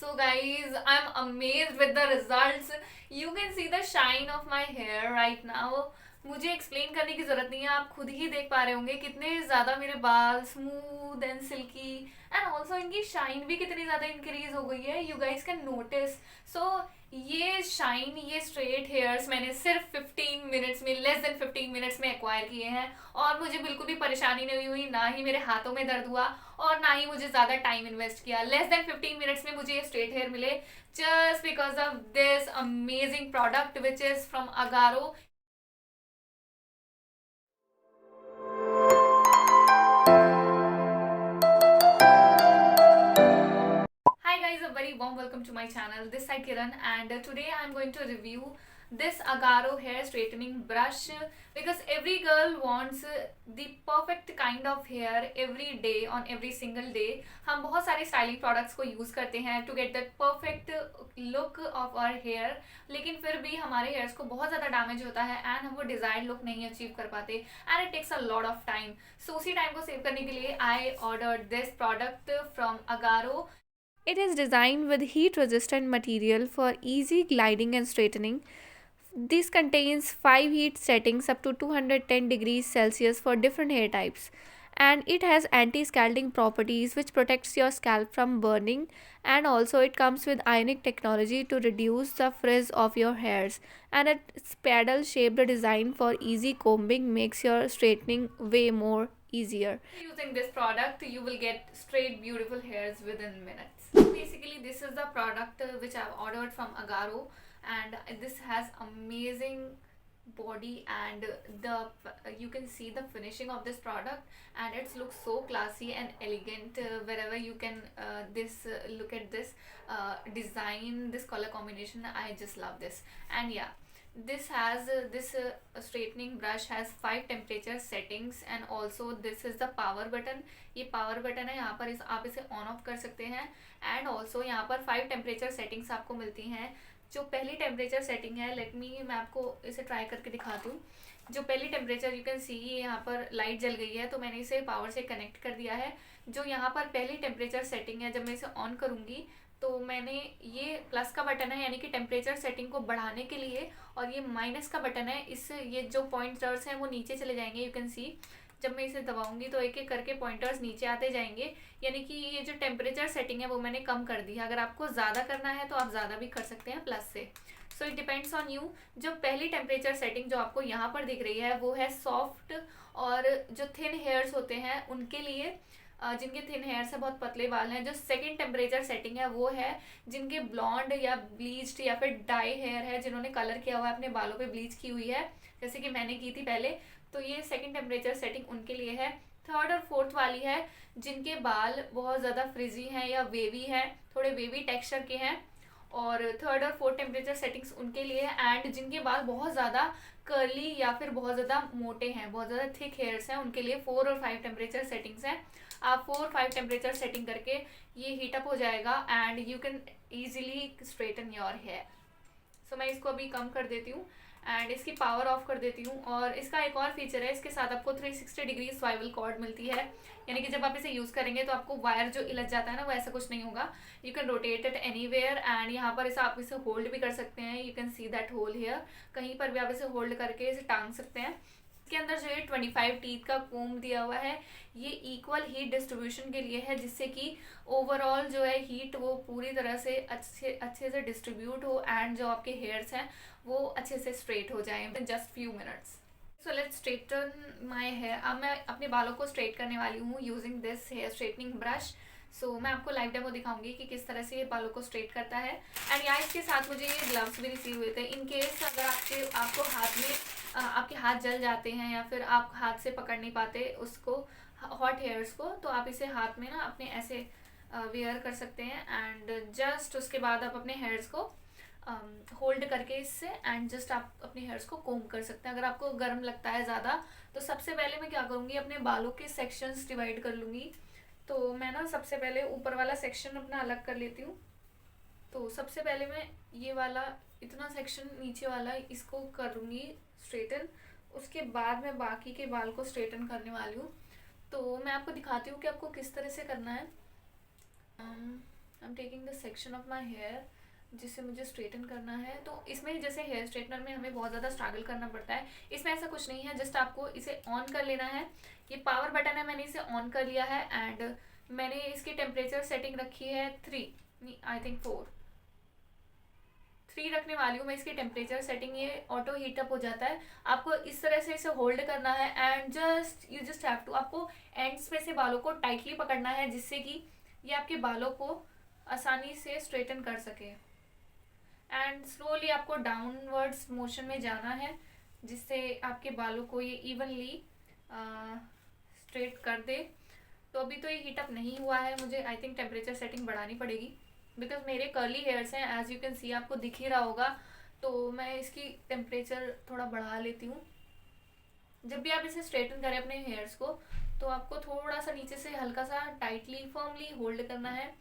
So guys, I'm amazed with the results. You can see the shine of my hair right now. मुझे explain करने की जरूरत नहीं है, आप खुद ही देख पा रहे होंगे कितने ज्यादा मेरे बाल smooth and silky and also इनकी शाइन भी कितनी ज्यादा इंक्रीज हो गई है. You guys can notice. So ये शाइन, ये स्ट्रेट हेयर्स मैंने सिर्फ 15 मिनट्स में, लेस देन 15 मिनट्स में एक्वायर किए हैं. और मुझे बिल्कुल भी परेशानी नहीं हुई, ना ही मेरे हाथों में दर्द हुआ और ना ही मुझे ज्यादा टाइम इन्वेस्ट किया. लेस देन 15 मिनट्स में मुझे ये स्ट्रेट हेयर मिले just because of this amazing product which is from Agaro. Hi guys, a very warm welcome to my channel. This side Kiran, and today I am going to review this Agaro hair straightening brush because every girl wants the perfect kind of hair every day on every single day. हम बहुत सारे styling products को use करते हैं to get that perfect look of our hair, लेकिन फिर भी हमारे हेयर्स को बहुत ज़्यादा डैमेज होता है एंड हम वो डिजायर्ड लुक नहीं अचीव कर पाते and it takes a lot of time. So उसी टाइम को सेव करने के लिए I ordered this product from Agaro. It is designed with heat resistant material for easy gliding and straightening. This contains 5 heat settings up to 210 degrees Celsius for different hair types. And it has anti-scalding properties which protects your scalp from burning, and also it comes with ionic technology to reduce the frizz of your hairs, and its paddle shaped design for easy combing makes your straightening way more easier. Using this product you will get straight beautiful hairs within minutes. So basically this is the product which I've ordered from Agaro, and this has amazing body and the you can see the finishing of this product, and it looks so classy and elegant wherever you can this look at this design, this color combination. I just love this. And yeah, this has this straightening brush has 5 temperature settings, and also this is the power button. ये power button है, यहाँ पर आप इसे on off कर सकते हैं. And also यहाँ पर 5 टेम्परेचर सेटिंग्स आपको मिलती हैं. जो पहली टेम्परेचर सेटिंग है, मैं आपको इसे ट्राई करके दिखाती हूँ. जो पहली टेम्परेचर यू कैन सी, यहाँ पर लाइट जल गई है तो मैंने इसे पावर से कनेक्ट कर दिया है. जो यहाँ पर पहली टेम्परेचर सेटिंग है, जब मैं इसे ऑन करूँगी तो मैंने ये प्लस का बटन है यानी कि टेम्परेचर सेटिंग को बढ़ाने के लिए, और ये माइनस का बटन है. इस ये जो पॉइंटर्स हैं वो नीचे चले जाएंगे. यू कैन सी जब मैं इसे दबाऊंगी तो एक एक करके पॉइंटर्स नीचे आते जाएंगे, यानी कि ये जो टेम्परेचर सेटिंग है वो मैंने कम कर दी है. अगर आपको ज़्यादा करना है तो आप ज़्यादा भी कर सकते हैं प्लस से. So it depends on you. जो पहली टेम्परेचर सेटिंग जो आपको यहाँ पर दिख रही है वो है सॉफ्ट, और जो थिन हेयर्स होते हैं उनके लिए, जिनके थिन हेयर से बहुत पतले बाल हैं. जो सेकंड टेम्परेचर सेटिंग है वो है जिनके ब्लॉन्ड या ब्लीच्ड या फिर डाई हेयर है, जिन्होंने कलर किया हुआ है, अपने बालों पे ब्लीच की हुई है जैसे कि मैंने की थी पहले. तो ये सेकंड टेम्परेचर सेटिंग उनके लिए है. थर्ड और फोर्थ वाली है जिनके बाल बहुत ज़्यादा फ्रिजी हैं या वेवी हैं, थोड़े वेवी टेक्सचर के हैं, और थर्ड और फोर्थ टेम्परेचर सेटिंग्स उनके लिए है. एंड जिनके बाल बहुत ज़्यादा कर्ली या फिर बहुत ज़्यादा मोटे हैं, बहुत ज़्यादा थिक हेयर्स हैं, उनके लिए 4 और 5 टेम्परेचर सेटिंग्स हैं. आप 4-5 टेम्परेचर सेटिंग करके ये हीटअप हो जाएगा and you can easily straighten your hair. So मैं इसको अभी कम कर देती हूँ एंड इसकी पावर ऑफ कर देती हूँ. और इसका एक और फीचर है, इसके साथ आपको 360 डिग्री स्वाइवल कॉर्ड मिलती है, यानी कि जब आप इसे यूज़ करेंगे तो आपको वायर जो इलझ जाता है ना, वो ऐसा कुछ नहीं होगा. You can rotate it anywhere, and यहाँ पर इसे आप इसे होल्ड भी कर सकते हैं. You can see that hole here, कहीं पर भी आप इसे होल्ड करके इसे टांग सकते हैं. इसके अंदर जो ये 25 टीथ का कोम दिया हुआ है, ये इक्वल हीट डिस्ट्रीब्यूशन के लिए है, जिससे कि ओवरऑल जो है हीट वो पूरी तरह से अच्छे से डिस्ट्रीब्यूट हो एंड जो आपके हेयर्स हैं वो अच्छे से स्ट्रेट हो जाएं in just few minutes. So let's straighten my hair. अब मैं अपने बालों को स्ट्रेट करने वाली हूँ using this hair straightening brush. So मैं आपको लाइव डेमो दिखाऊंगी कि किस तरह से ये बालों को स्ट्रेट करता है. एंड यहाँ इसके साथ मुझे ये ग्लव्स भी रिसीव हुए थे इन केस अगर आपको हाथ में आपके हाथ जल जाते हैं या फिर आप हाथ से पकड़ नहीं पाते उसको, हॉट हेयर्स को, तो आप इसे हाथ में ना अपने ऐसे वेयर कर सकते हैं. एंड जस्ट उसके बाद आप अपने हेयर्स को होल्ड करके इससे एंड जस्ट आप अपने हेयर्स को कोम कर सकते हैं. अगर आपको गर्म लगता है ज़्यादा तो सबसे पहले मैं क्या करूँगी, अपने बालों के सेक्शंस डिवाइड कर लूँगी. तो मैं ना सबसे पहले ऊपर वाला सेक्शन अपना अलग कर लेती हूँ. तो सबसे पहले मैं ये वाला इतना सेक्शन नीचे वाला इसको करूँगी स्ट्रेटन. उसके बाद मैं बाकी के बाल को स्ट्रेटन करने वाली हूँ. तो मैं आपको दिखाती हूँ कि आपको किस तरह से करना है. I am taking the section of my hair जिसे मुझे स्ट्रेटन करना है। तो इसमें जैसे हेयर स्ट्रेटनर में हमें बहुत ज़्यादा स्ट्रगल करना पड़ता है, इसमें ऐसा कुछ नहीं है। जस्ट आपको इसे ऑन कर लेना है। ये पावर बटन है, मैंने इसे ऑन कर लिया है एंड मैंने इसकी टेम्परेचर सेटिंग रखी है 3, आई थिंक 4 रखने वाली हूँ मैं इसकी टेम्परेचर सेटिंग। ये ऑटो हीटअप हो जाता है। आपको इस तरह से इसे होल्ड करना है and you just have to, आपको एंड्स में से बालों को टाइटली पकड़ना है जिससे कि ये आपके बालों को आसानी से स्ट्रेटन कर सके। एंड स्लोली आपको डाउनवर्ड्स मोशन में जाना है जिससे आपके बालों को ये इवनली स्ट्रेट कर दे। तो अभी तो ये हीटअप नहीं हुआ है, मुझे आई थिंक टेम्परेचर सेटिंग बढ़ानी पड़ेगी बिकॉज मेरे कर्ली हेयर्स हैं, एज यू कैन सी, आपको दिख ही रहा होगा। तो मैं इसकी टेम्परेचर थोड़ा बढ़ा लेती हूँ। जब भी आप इसे स्ट्रेटन करें अपने हेयर्स को तो आपको थोड़ा सा नीचे से हल्का सा टाइटली फर्मली होल्ड करना है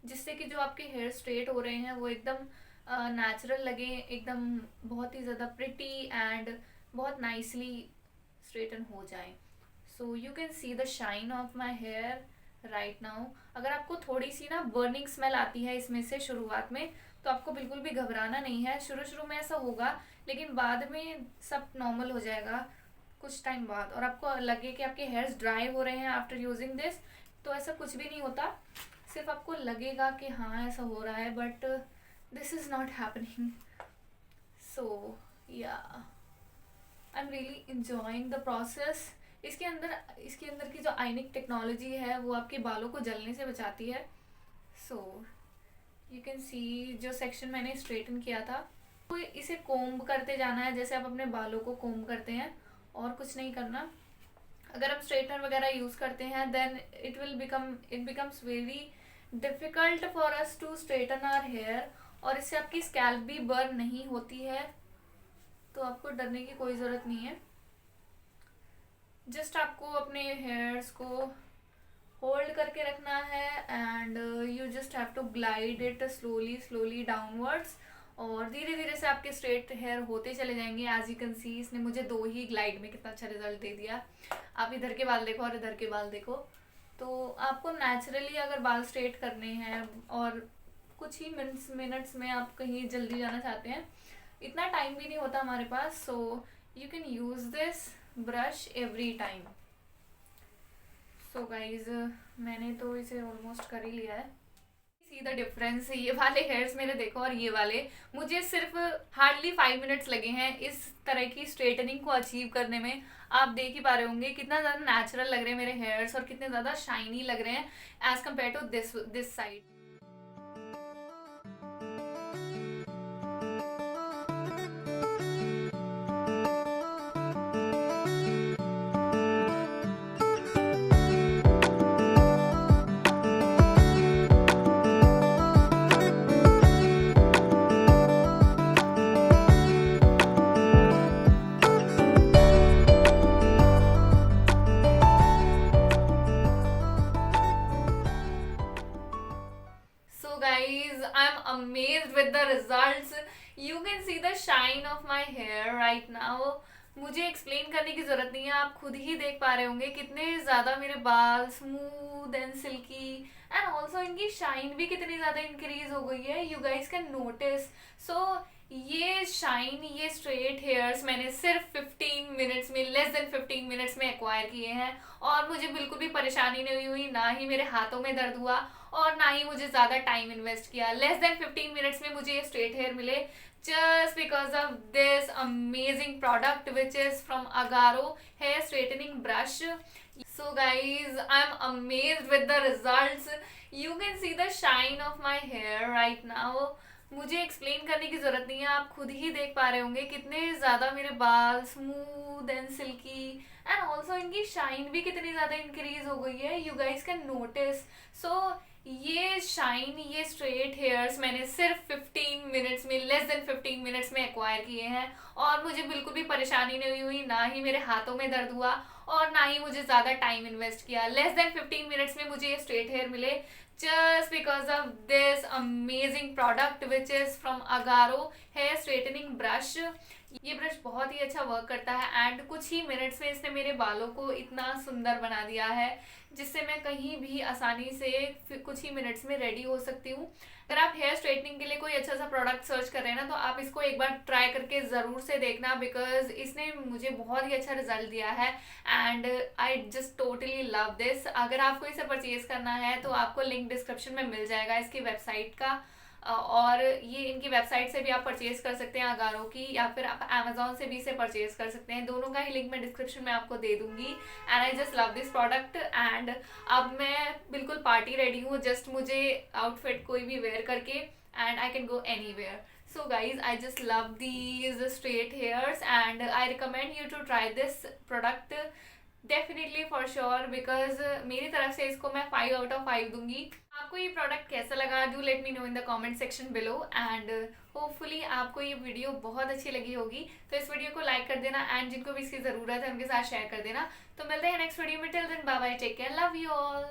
जिससे कि जो आपके हेयर स्ट्रेट हो रहे हैं वो एकदम नेचुरल लगे, एकदम बहुत ही ज़्यादा प्रिटी एंड बहुत नाइसली स्ट्रेटन हो जाए। So you can see the shine of my hair right now. अगर आपको थोड़ी सी ना बर्निंग स्मेल आती है इसमें से शुरुआत में तो आपको बिल्कुल भी घबराना नहीं है। शुरू शुरू में ऐसा होगा लेकिन बाद में सब नॉर्मल हो जाएगा कुछ टाइम बाद। और आपको लगे कि आपके हेयर्स ड्राई हो रहे हैं आफ्टर यूजिंग दिस, तो ऐसा कुछ भी नहीं होता। सिर्फ आपको लगेगा कि हाँ ऐसा हो रहा है, but this is not happening. So yeah I am really enjoying the process. इसके अंदर की जो आयनिक टेक्नोलॉजी है वो आपके बालों को जलने से बचाती है। सो यू कैन सी जो सेक्शन मैंने स्ट्रेटन किया था, तो इसे कोम्ब करते जाना है जैसे आप अपने बालों को कोम्ब करते हैं, और कुछ नहीं करना। अगर हम स्ट्रेटनर वगैरह यूज़ करते हैं then it becomes very difficult for us to straighten our hair, और इससे आपकी स्कैल्प भी बर्न नहीं होती है। तो आपको डरने की कोई ज़रूरत नहीं है। जस्ट आपको अपने हेयर्स को होल्ड करके रखना है and you just have to glide it slowly slowly downwards, और धीरे धीरे से आपके स्ट्रेट हेयर होते चले जाएंगे। एज यू कैन सी इसने मुझे 2 ही ग्लाइड में कितना अच्छा रिजल्ट दे दिया। आप इधर के बाल देखो और इधर के बाल देखो। तो आपको नेचुरली अगर बाल स्ट्रेट करने हैं और कुछ ही मिनट्स में आप कहीं जल्दी जाना चाहते हैं, इतना टाइम भी नहीं होता हमारे पास, so you can use this brush every time. So guys मैंने तो इसे ऑलमोस्ट कर ही लिया है। सी द डिफरेंस, ये वाले हेयर्स मेरे देखो और ये वाले, मुझे सिर्फ हार्डली 5 मिनट्स लगे हैं इस तरह की स्ट्रेटनिंग को अचीव करने में। आप देख ही पा रहे होंगे कितना ज़्यादा नेचुरल लग रहे हैं मेरे हेयर्स और कितने ज़्यादा शाइनी लग रहे हैं as compare to this side. So guys, I'm amazed with the results. You can see the shine of my hair right now. मुझे एक्सप्लेन करने की जरूरत नहीं है, आप खुद ही देख पा रहे होंगे कितने ज्यादा मेरे बाल smooth and silky, and also इनकी शाइन भी कितनी ज्यादा इंक्रीज हो गई है। You guys can notice. So ये शाइन, ये स्ट्रेट हेयर्स मैंने सिर्फ 15 मिनट्स में, लेस देन 15 मिनट्स में एक्वायर किए हैं, और मुझे बिल्कुल भी परेशानी नहीं हुई, ना ही मेरे हाथों में दर्द हुआ और ना ही मुझे ज़्यादा टाइम इन्वेस्ट किया। लेस देन 15 मिनट्स में मुझे ये स्ट्रेट हेयर मिले just because of this amazing product which is from Agaro hair straightening brush. So guys, I'm amazed with the results. You can see the shine of my hair right now. मुझे explain करने की जरूरत नहीं है, आप खुद ही देख पा रहे होंगे कितने ज्यादा मेरे बाल smooth and silky, and also इनकी शाइन भी कितनी ज्यादा इंक्रीज हो गई है। You guys can notice. So ये शाइन, ये स्ट्रेट हेयर्स मैंने सिर्फ 15 मिनट्स में, लेस देन 15 मिनट्स में एक्वायर किए हैं, और मुझे बिल्कुल भी परेशानी नहीं हुई, ना ही मेरे हाथों में दर्द हुआ और ना ही मुझे ज़्यादा टाइम इन्वेस्ट किया। लेस देन 15 मिनट्स में मुझे ये स्ट्रेट हेयर मिले just because of this amazing product which is from Agaro hair straightening brush. ये ब्रश बहुत ही अच्छा वर्क करता है एंड कुछ ही मिनट्स में इसने मेरे बालों को इतना सुंदर बना दिया है जिससे मैं कहीं भी आसानी से कुछ ही मिनट्स में रेडी हो सकती हूँ। अगर आप हेयर स्ट्रेटनिंग के लिए कोई अच्छा सा प्रोडक्ट सर्च कर रहे हैं ना तो आप इसको एक बार ट्राई करके ज़रूर से देखना, बिकॉज इसने मुझे बहुत ही अच्छा रिजल्ट दिया है and I just totally love this. अगर आपको इसे परचेज करना है तो आपको लिंक डिस्क्रिप्शन में मिल जाएगा इसकी वेबसाइट का, और ये इनकी वेबसाइट से भी आप परचेज कर सकते हैं अगारो की, या फिर आप अमेजोन से भी इसे परचेज कर सकते हैं। दोनों का ही लिंक मैं डिस्क्रिप्शन में आपको दे दूंगी and I just love this product. And अब मैं बिल्कुल पार्टी रेडी हूँ, जस्ट मुझे आउटफिट कोई भी वेयर करके and I can go anywhere. So guys, I just love these straight hairs and I recommend you to try this product definitely for sure, because मेरी तरफ से इसको मैं 5 out of 5 दूंगी। आपको ये प्रोडक्ट कैसा लगा, do let me know in the comment section below and hopefully आपको ये वीडियो बहुत अच्छी लगी होगी। तो इस वीडियो को लाइक कर देना एंड जिनको भी इसकी ज़रूरत है उनके साथ शेयर कर देना। तो मिलते हैं नेक्स्ट वीडियो में, till then bye bye, take care, love you all.